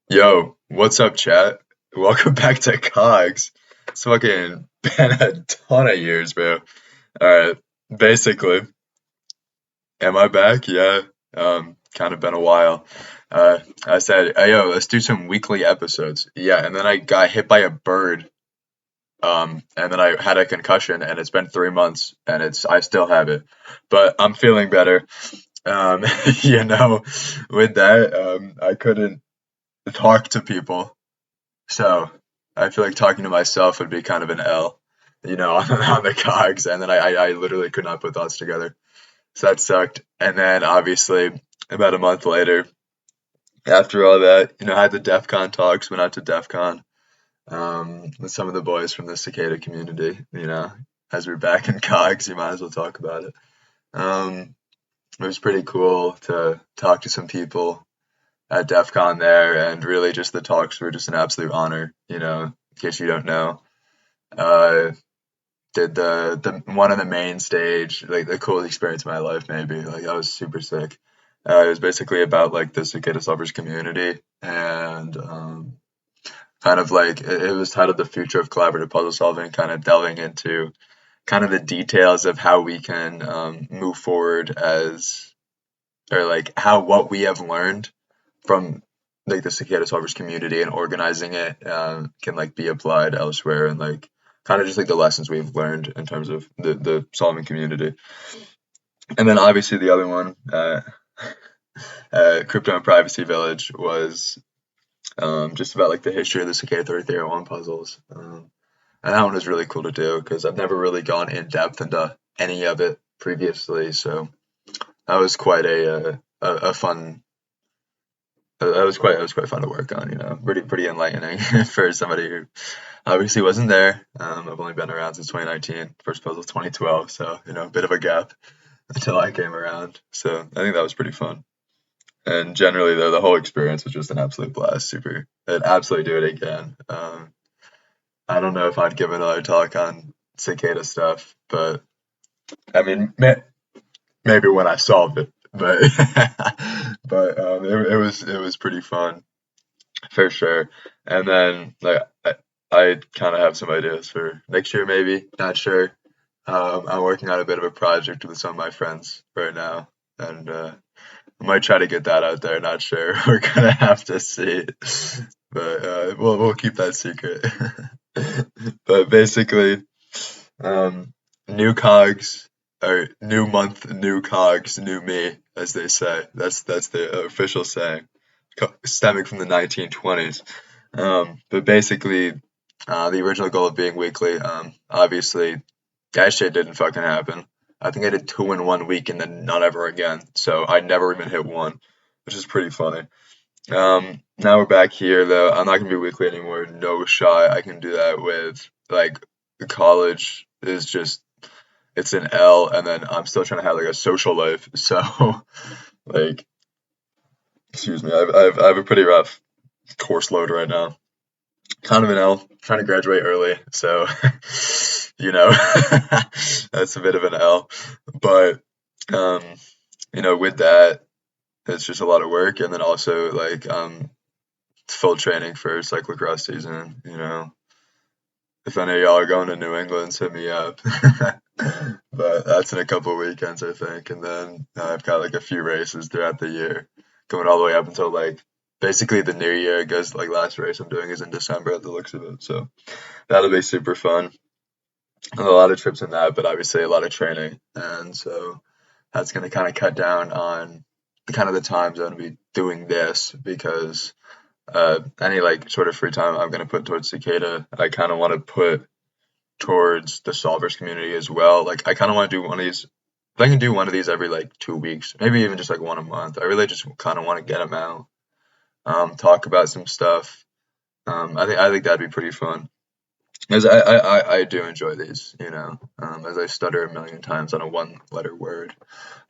Yo, what's up, chat? Welcome back to Cogs. It's fucking been a ton of years, bro. Alright, basically, am I back? Yeah, kind of been a while. I said, hey, yo, let's do some weekly episodes. Yeah, and then I got hit by a bird, and then I had a concussion, and it's been 3 months, and I still have it, but I'm feeling better. Um, you know, with that, I couldn't talk to people. So I feel like talking to myself would be kind of an L, on the cogs, and then I literally could not put thoughts together. So that sucked. And then obviously about a month later, after all that, I had the DEF CON talks, went out to DEF CON with some of the boys from the cicada community. As we're back in cogs, you might as well talk about it. Um, it was pretty cool to talk to some people at DEF CON there, and really just the talks were just an absolute honor, in case you don't know. Uh, did the one on the main stage, like the coolest experience of my life, maybe. Like that was super sick. It was basically about like the cicada lovers community, and kind of like it was titled "The Future of Collaborative Puzzle Solving," kind of delving into kind of the details of how we can move forward as, or like how what we have learned from like the cicada solvers community and organizing it can like be applied elsewhere, and like kind of just like the lessons we've learned in terms of the solving community. And then obviously the other one, crypto and privacy village, was just about like the history of the cicada 3301 puzzles. And that one was really cool to do because I've never really gone in depth into any of it previously, so that was quite a fun. That was quite fun to work on. Pretty enlightening for somebody who obviously wasn't there. I've only been around since 2019. First puzzle 2012, so a bit of a gap until I came around. So I think that was pretty fun. And generally, though, the whole experience was just an absolute blast. Super. I'd absolutely do it again. I don't know if I'd give another talk on cicada stuff, but I mean, maybe when I solved it. But it was pretty fun for sure. And then like I kind of have some ideas for next year, maybe. Not sure. I'm working on a bit of a project with some of my friends right now, and I might try to get that out there. Not sure. We're gonna have to see, but we'll keep that secret. But basically, um, new cogs, or new month, new cogs, new me, as they say. That's the official saying, stemming from the 1920s. But basically, the original goal of being weekly, obviously, that shit didn't fucking happen. I think I did two in 1 week and then not ever again. So I never even hit one, which is pretty funny. Now we're back here though. I'm not gonna be weekly anymore. No shot. I can do that with like college is just, it's an L, and then I'm still trying to have like a social life. So like, excuse me, I have a pretty rough course load right now. Kind of an L. Trying to graduate early, so that's a bit of an L. But um, with that, it's just a lot of work, and then also like full training for cyclocross season. If any of y'all are going to New England, hit me up. But that's in a couple of weekends, I think, and then I've got like a few races throughout the year, going all the way up until like basically the new year. Because like last race I'm doing is in December at the looks of it, so that'll be super fun. And a lot of trips in that, but obviously a lot of training, and so that's going to kind of cut down on kind of the times I'm going to be doing this, because any like sort of free time I'm going to put towards cicada, I kind of want to put towards the solvers community as well. Like I kind of want to do one of these. If I can do one of these every like 2 weeks, maybe even just like one a month, I really just kind of want to get them out, talk about some stuff. I think that'd be pretty fun. As I do enjoy these, as I stutter a million times on a one letter word.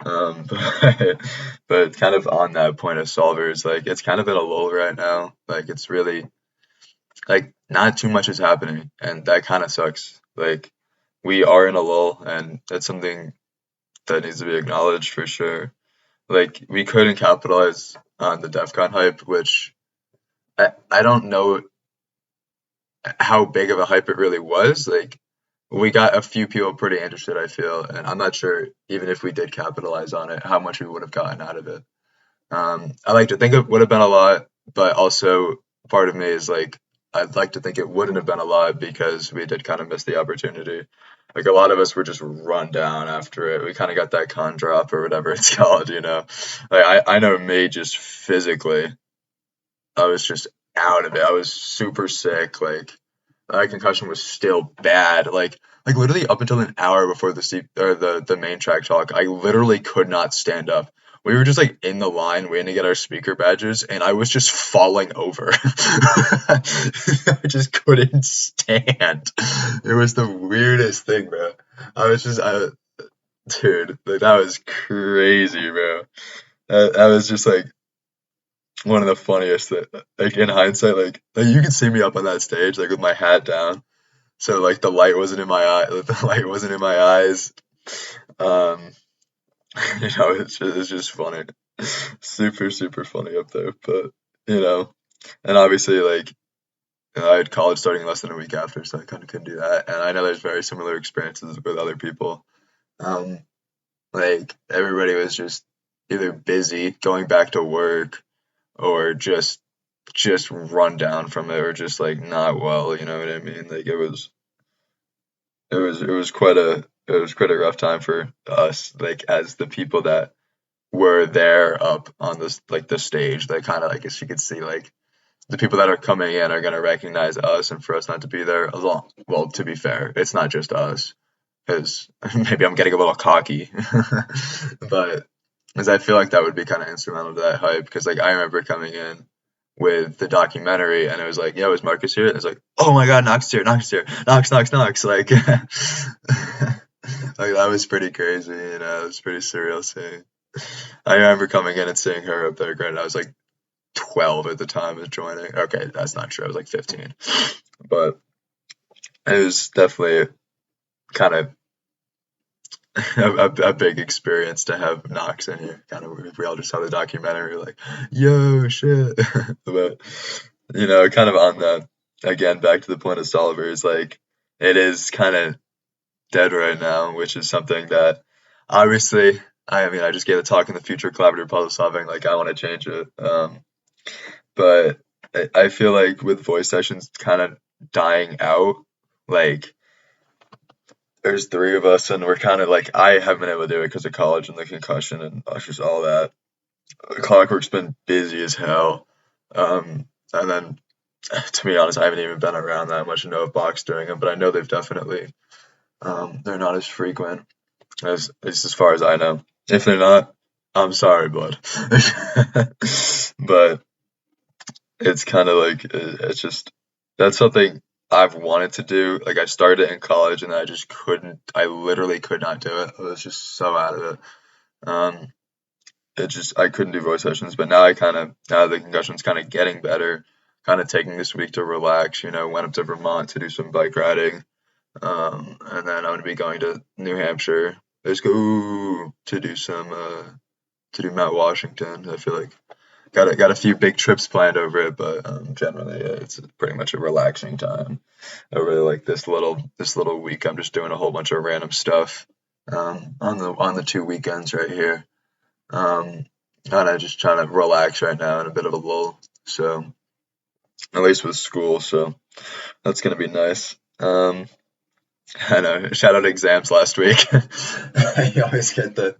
But kind of on that point of solvers, like it's kind of in a lull right now. Like it's really like not too much is happening, and that kind of sucks. Like we are in a lull, and that's something that needs to be acknowledged for sure. Like we couldn't capitalize on the DEF CON hype, which I don't know how big of a hype it really was. Like we got a few people pretty interested, I feel, and I'm not sure even if we did capitalize on it, how much we would have gotten out of it. I like to think it would have been a lot, but also part of me is like, I'd like to think it wouldn't have been a lot because we did kind of miss the opportunity. Like a lot of us were just run down after it. We kind of got that con drop or whatever it's called, you know. Like I know me just physically, I was just out of it. I was super sick. Like my concussion was still bad. Like literally up until an hour before the main track talk, I literally could not stand up. We were just like in the line waiting to get our speaker badges, and I was just falling over. I just couldn't stand. It was the weirdest thing, bro. Dude, like that was crazy, bro. That was just like one of the funniest that, like in hindsight, like you can see me up on that stage, like with my hat down. So like the light wasn't in my eye, the light wasn't in my eyes. Um, it's just funny, super super funny up there. But you know, and obviously like I had college starting less than a week after, so I kind of couldn't do that. And I know there's very similar experiences with other people. Um, like everybody was just either busy going back to work or just run down from it or just like not well, you know what I mean? Like it was quite a rough time for us, like as the people that were there up on this like the stage. They kind of like, as you could see, like the people that are coming in are gonna recognize us, and for us not to be there, as long, well, to be fair, it's not just us, because maybe I'm getting a little cocky, but because I feel like that would be kind of instrumental to that hype. Because like I remember coming in with the documentary, and it was like, "Yo, is Marcus here?" And it's like, "Oh my God, Knox is here, Knox is here, Knox, Knox, Knox!" Like, like that was pretty crazy, you know. It was pretty surreal seeing. I remember coming in and seeing her up there. Granted, I was like 12 at the time of joining. Okay, that's not true. I was like 15, but it was definitely kind of a big experience to have Knox in here. Kind of, we all just saw the documentary, like, yo, shit. But, you know, kind of on that, again, back to the point of Solver, is like, it is kind of dead right now, which is something that obviously, I mean, I just gave a talk in the future collaborative puzzle solving, like, I want to change it. But I feel like with voice sessions kind of dying out, like, there's three of us, and we're kind of like I haven't been able to do it because of college and the concussion and just all that. Clockwork's been busy as hell, and then to be honest, I haven't even been around that much to know if Bach's doing them, but I know they've definitely they're not as frequent as far as I know. If they're not, I'm sorry, bud. But it's kind of like it's just that's something I've wanted to do. Like I started in college and I just couldn't. I literally could not do it. I was just so out of it. Um, it just I couldn't do voice sessions. But now I kind of now the concussion's kind of getting better. Kind of taking this week to relax. You know, went up to Vermont to do some bike riding. And then I'm gonna be going to New Hampshire. Let's go to do some to do Mount Washington. I feel like got a few big trips planned over it, but generally it's pretty much a relaxing time. I really like this little week. I'm just doing a whole bunch of random stuff on the 2 weekends right here. Kind of just trying to relax right now in a bit of a lull. So at least with school, so that's gonna be nice. I know. Shout out exams last week. you always get the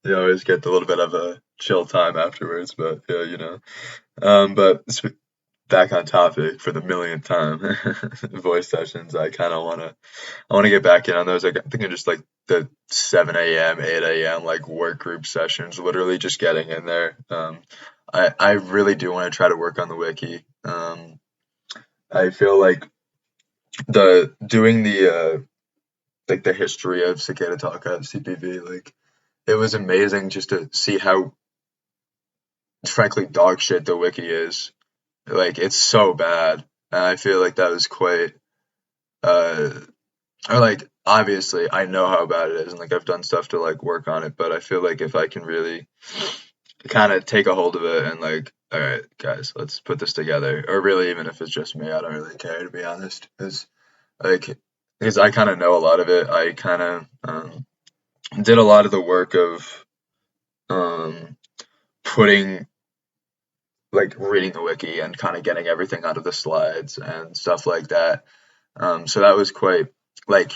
you always get the little bit of a chill time afterwards, but yeah, you know. But back on topic for the millionth time, voice sessions. I wanna get back in on those. Like, I'm thinking just like the 7 a.m., 8 a.m. like work group sessions. Literally just getting in there. I really do want to try to work on the wiki. I feel like the doing the like the history of Cicada Talk CPV, like it was amazing just to see how frankly dog shit the wiki is. Like it's so bad. And I feel like that was quite uh or like obviously I know how bad it is and like I've done stuff to like work on it, but I feel like if I can really kind of take a hold of it and like, all right, guys, let's put this together. Or really, even if it's just me, I don't really care to be honest, like, because I kind of know a lot of it. I kind of did a lot of the work of um, putting like reading the wiki and kind of getting everything out of the slides and stuff like that. So that was quite like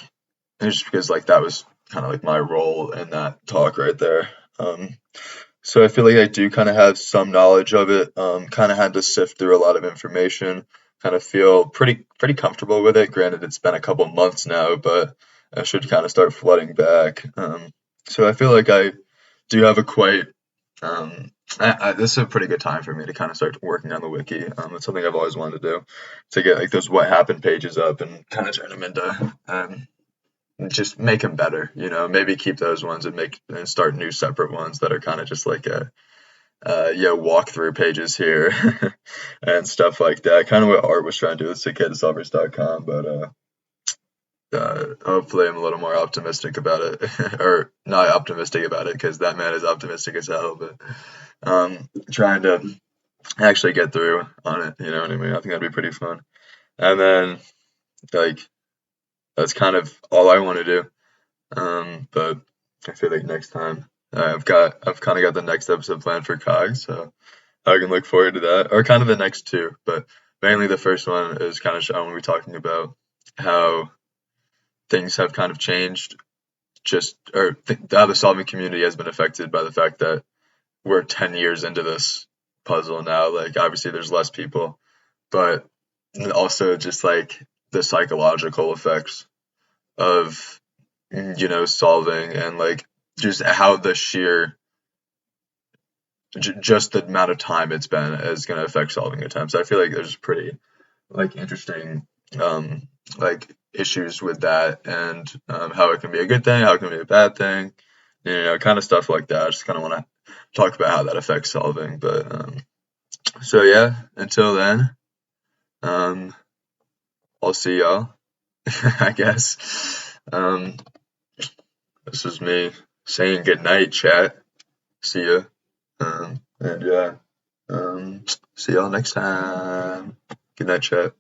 just because like that was kind of like my role in that talk right there. So I feel like I do kind of have some knowledge of it. Kind of had to sift through a lot of information. Kind of feel pretty comfortable with it. Granted, it's been a couple months now, but I should kind of start flooding back. So I feel like I do have a quite this is a pretty good time for me to kind of start working on the wiki. It's something I've always wanted to do, to get like those what happened pages up and kind of turn them into just make them better. You know, maybe keep those ones and make and start new separate ones that are kind of just like a walkthrough pages here and stuff like that. Kind of what Art was trying to do with cicadasolvers.com, but hopefully I'm a little more optimistic about it, or not optimistic about it because that man is optimistic as hell, but trying to actually get through on it. You know what I mean? I think that'd be pretty fun. And then like that's kind of all I want to do. But I feel like next time I've kind of got the next episode planned for cogs, so I can look forward to that, or kind of the next two. But mainly the first one is kind of showing we talking about how things have kind of changed, just or how the solving community has been affected by the fact that we're 10 years into this puzzle now. Like obviously there's less people, but also just like the psychological effects of solving and like just how the sheer just the amount of time it's been is going to affect solving attempts. I feel like there's pretty like interesting like issues with that and how it can be a good thing, how it can be a bad thing, kind of stuff like that. I just kind of want to talk about how that affects solving. But so yeah, until then, um, I'll see y'all. I guess. This is me saying good night, chat. See ya. And yeah, see y'all next time. Good night, chat.